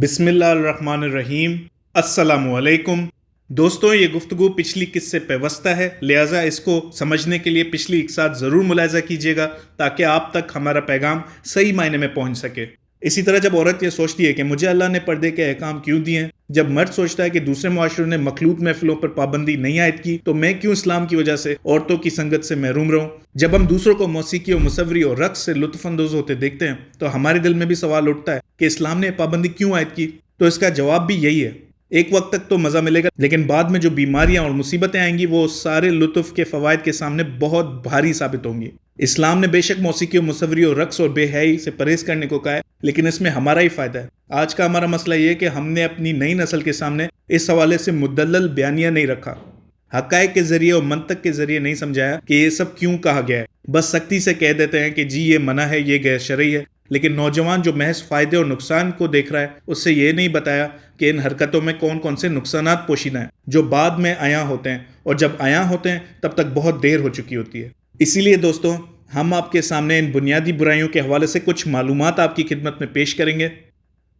بسم اللہ الرحمن الرحیم۔ السلام علیکم دوستوں، یہ گفتگو پچھلی قصے سے پیوستہ ہے، لہٰذا اس کو سمجھنے کے لیے پچھلی ایک ساتھ ضرور ملاحظہ کیجیے گا تاکہ آپ تک ہمارا پیغام صحیح معنی میں پہنچ سکے۔ اسی طرح جب عورت یہ سوچتی ہے کہ مجھے اللہ نے پردے کے احکام کیوں دیے ہیں، جب مرد سوچتا ہے کہ دوسرے معاشروں نے مخلوط محفلوں پر پابندی نہیں عائد کی تو میں کیوں اسلام کی وجہ سے عورتوں کی سنگت سے محروم رہوں، جب ہم دوسروں کو موسیقی اور مصوری اور رقص سے لطف اندوز ہوتے دیکھتے ہیں تو ہمارے دل میں بھی سوال اٹھتا ہے کہ اسلام نے پابندی کیوں عائد کی، تو اس کا جواب بھی یہی ہے۔ ایک وقت تک تو مزہ ملے گا، لیکن بعد میں جو بیماریاں اور مصیبتیں آئیں گی وہ سارے لطف کے فوائد کے سامنے بہت بھاری ثابت ہوں گی۔ اسلام نے بے شک موسیقی اور مصوری اور رقص اور بے حیائی سے پرہیز کرنے کو کہا ہے، لیکن اس میں ہمارا ہی فائدہ ہے۔ آج کا ہمارا مسئلہ یہ ہے کہ ہم نے اپنی نئی نسل کے سامنے اس حوالے سے مدلل بیانیہ نہیں رکھا، حقائق کے ذریعے اور منطق کے ذریعے نہیں سمجھایا کہ یہ سب کیوں کہا گیا ہے۔ بس سختی سے کہہ دیتے ہیں کہ جی یہ منع ہے، یہ غیر شرعی ہے، لیکن نوجوان جو محض فائدے اور نقصان کو دیکھ رہا ہے اس سے یہ نہیں بتایا کہ ان حرکتوں میں کون کون سے نقصانات پوشیدہ ہیں جو بعد میں عیاں ہوتے ہیں، اور جب عیاں ہوتے ہیں تب تک بہت دیر ہو چکی ہوتی ہے۔ اسی لیے دوستوں، ہم آپ کے سامنے ان بنیادی برائیوں کے حوالے سے کچھ معلومات آپ کی خدمت میں پیش کریں گے۔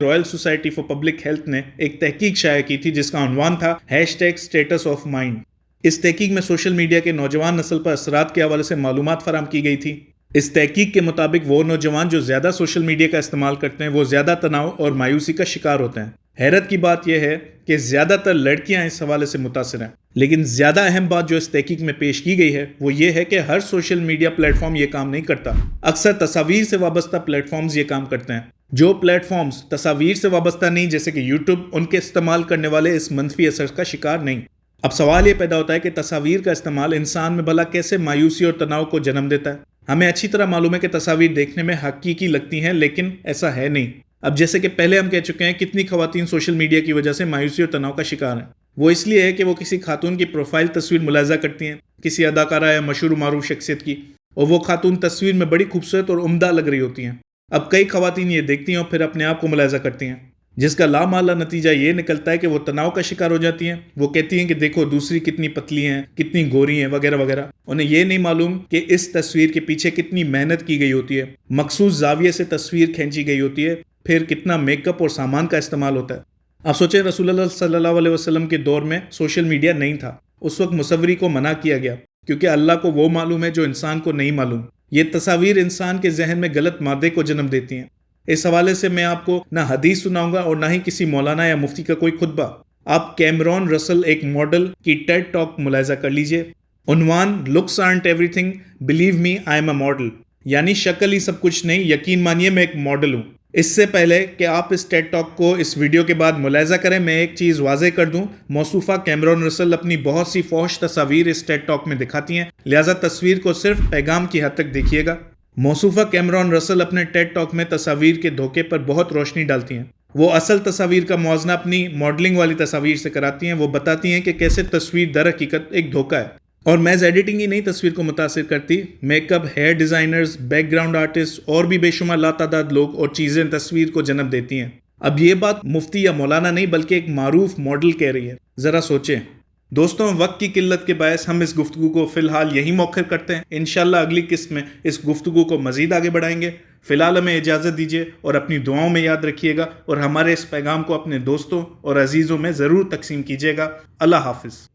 Royal society for public health نے ایک تحقیق شائع کی تھی جس کا عنوان تھا #اسٹیٹس آف مائنڈ۔ اس تحقیق میں سوشل میڈیا کے نوجوان نسل پر اثرات کے حوالے سے معلومات فراہم کی گئی تھی۔ اس تحقیق کے مطابق وہ نوجوان جو زیادہ سوشل میڈیا کا استعمال کرتے ہیں وہ زیادہ تناؤ اور مایوسی کا شکار ہوتے ہیں۔ حیرت کی بات یہ ہے کہ زیادہ تر لڑکیاں اس حوالے سے متاثر ہیں، لیکن زیادہ اہم بات جو اس تحقیق میں پیش کی گئی ہے وہ یہ ہے کہ ہر سوشل میڈیا پلیٹ فارم یہ کام نہیں کرتا۔ اکثر تصاویر سے وابستہ پلیٹ فارمز یہ کام کرتے ہیں۔ جو پلیٹ فارمز تصاویر سے وابستہ نہیں، جیسے کہ یوٹیوب، ان کے استعمال کرنے والے اس منفی اثر کا شکار نہیں۔ اب سوال یہ پیدا ہوتا ہے کہ تصاویر کا استعمال انسان میں بھلا کیسے مایوسی اور تناؤ کو جنم دیتا ہے؟ ہمیں اچھی طرح معلوم ہے کہ تصاویر دیکھنے میں حقیقی لگتی ہیں، لیکن ایسا ہے نہیں۔ اب جیسے کہ پہلے ہم کہہ چکے ہیں، کتنی خواتین سوشل میڈیا کی وجہ سے مایوسی اور تناؤ کا شکار ہیں۔ وہ اس لیے ہے کہ وہ کسی خاتون کی پروفائل تصویر ملاحظہ کرتی ہیں، کسی اداکارہ یا مشہور و معروف شخصیت کی، اور وہ خاتون تصویر میں بڑی خوبصورت اور عمدہ لگ رہی ہوتی ہیں۔ اب کئی خواتین یہ دیکھتی ہیں اور پھر اپنے آپ کو ملاحظہ کرتی ہیں، جس کا لامحالہ نتیجہ یہ نکلتا ہے کہ وہ تناؤ کا شکار ہو جاتی ہیں۔ وہ کہتی ہیں کہ دیکھو دوسری کتنی پتلی ہیں، کتنی گوری ہیں، وغیرہ وغیرہ۔ انہیں یہ نہیں معلوم کہ اس تصویر کے پیچھے کتنی محنت کی گئی ہوتی ہے، مخصوص زاویے سے تصویر کھینچی گئی ہوتی ہے، پھر کتنا میک اپ اور سامان کا استعمال ہوتا ہے۔ آپ سوچیں، رسول اللہ صلی اللہ علیہ وسلم کے دور میں سوشل میڈیا نہیں تھا، اس وقت مصوری کو منع کیا گیا، کیونکہ اللہ کو وہ معلوم ہے جو انسان کو نہیں معلوم۔ یہ تصاویر انسان کے ذہن میں غلط مادے کو جنم دیتی ہیں۔ اس حوالے سے میں آپ کو نہ حدیث سناؤں گا اور نہ ہی کسی مولانا یا مفتی کا کوئی خطبہ۔ آپ کیمرون رسل ایک ماڈل کی ٹیڈ ٹاک ملاحظہ کر لیجئے۔ عنوان looks aren't every thing, believe me I am a model, یعنی شکل ہی سب کچھ نہیں، یقین مانیے میں ایک ماڈل ہوں۔ اس سے پہلے کہ آپ اس ٹیڈ ٹاک کو اس ویڈیو کے بعد ملاحظہ کریں، میں ایک چیز واضح کر دوں، موصوفہ کیمرون رسل اپنی بہت سی فحش تصاویر اس ٹیڈ ٹاک میں دکھاتی ہیں، لہٰذا تصویر کو صرف پیغام کی حد تک دیکھیے گا۔ موصوفہ کیمرون رسل اپنے ٹیڈ ٹاک میں تصاویر کے دھوکے پر بہت روشنی ڈالتی ہیں۔ وہ اصل تصاویر کا موازنہ اپنی ماڈلنگ والی تصاویر سے کراتی ہیں۔ وہ بتاتی ہیں کہ کیسے تصویر در حقیقت ایک دھوکہ ہے، اور محض ایڈیٹنگ ہی نہیں تصویر کو متاثر کرتی، makeup, hair designers, background artist اور بھی بے شمار لاتعداد لوگ اور چیزیں تصویر کو جنم دیتی ہیں۔ اب یہ بات مفتی یا مولانا نہیں بلکہ ایک معروف ماڈل کہہ رہی ہے، ذرا سوچیں۔ دوستوں، وقت کی قلت کے باعث ہم اس گفتگو کو فی الحال یہی مؤخر کرتے ہیں۔ انشاءاللہ اگلی قسط میں اس گفتگو کو مزید آگے بڑھائیں گے۔ فی الحال ہمیں اجازت دیجیے اور اپنی دعاؤں میں یاد رکھیے گا، اور ہمارے اس پیغام کو اپنے دوستوں اور عزیزوں میں ضرور تقسیم کیجیے گا۔ اللہ حافظ۔